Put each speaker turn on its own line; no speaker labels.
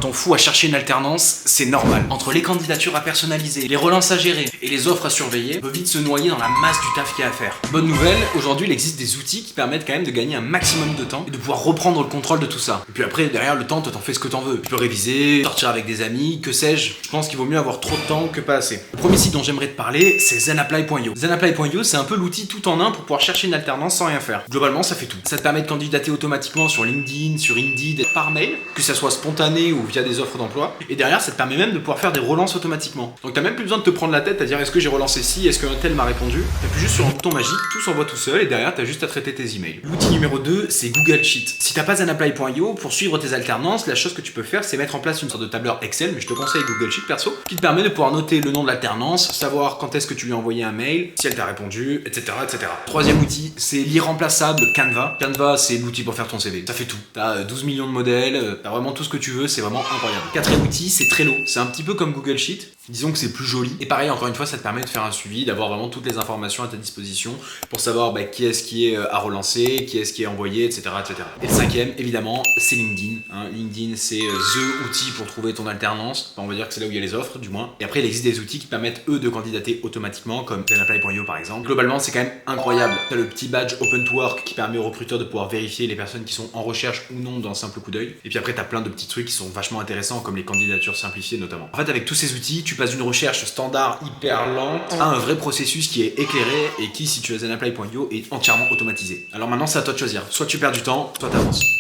Quand on fout à chercher une alternance, c'est normal. Entre les candidatures à personnaliser, les relances à gérer et les offres à surveiller, on peut vite se noyer dans la masse du taf qu'il y a à faire. Bonne nouvelle, aujourd'hui il existe des outils qui permettent quand même de gagner un maximum de temps et de pouvoir reprendre le contrôle de tout ça. Et puis après, derrière le temps, toi t'en fais ce que t'en veux. Tu peux réviser, sortir avec des amis, que sais-je. Je pense qu'il vaut mieux avoir trop de temps que pas assez. Le premier site dont j'aimerais te parler, c'est zenapply.io. Zenapply.io, c'est un peu l'outil tout en un pour pouvoir chercher une alternance sans rien faire. Globalement, ça fait tout. Ça te permet de candidater automatiquement sur LinkedIn, sur Indeed, par mail, que ça soit spontané ou via des offres d'emploi. Et derrière, ça te permet même de pouvoir faire des relances automatiquement. Donc t'as même plus besoin de te prendre la tête à dire est-ce que j'ai relancé ci, est-ce qu'un tel m'a répondu. T'appuies juste sur un bouton magique, tout s'envoie tout seul et derrière t'as juste à traiter tes emails. L'outil numéro 2, c'est Google Sheet. Si t'as pas zenapply.io, pour suivre tes alternances, la chose que tu peux faire, c'est mettre en place une sorte de tableur Excel, mais je te conseille Google Sheet perso, qui te permet de pouvoir noter le nom de l'alternance, savoir quand est-ce que tu lui as envoyé un mail, si elle t'a répondu, etc., etc. Troisième outil, c'est l'irremplaçable Canva. Canva, c'est l'outil pour faire ton CV. Ça fait tout. T'as 12 millions de modèles, t'as vraiment tout ce que tu veux, c'est vraiment incroyable. Quatrième outil, c'est Trello. C'est un petit peu comme Google Sheet. Disons que c'est plus joli. Et pareil, encore une fois, ça te permet de faire un suivi, d'avoir vraiment toutes les informations à ta disposition pour savoir qui est-ce qui est à relancer, qui est-ce qui est envoyé, etc., etc. Et le cinquième, évidemment, c'est LinkedIn. LinkedIn, c'est the outil pour trouver ton alternance. Enfin, on va dire que c'est là où il y a les offres, du moins. Et après, il existe des outils qui permettent, eux, de candidater automatiquement, comme zenapply.io par exemple. Globalement, c'est quand même incroyable. T'as le petit badge Open to Work qui permet aux recruteurs de pouvoir vérifier les personnes qui sont en recherche ou non d'un simple coup d'œil. Et puis après, t'as plein de petits trucs qui sont vachement intéressants, comme les candidatures simplifiées notamment. En fait, avec tous ces outils, tu passes d'une recherche standard hyper lente à un vrai processus qui est éclairé et qui, si tu as zenapply.io, est entièrement automatisé. Alors maintenant, c'est à toi de choisir. Soit tu perds du temps, soit t'avances.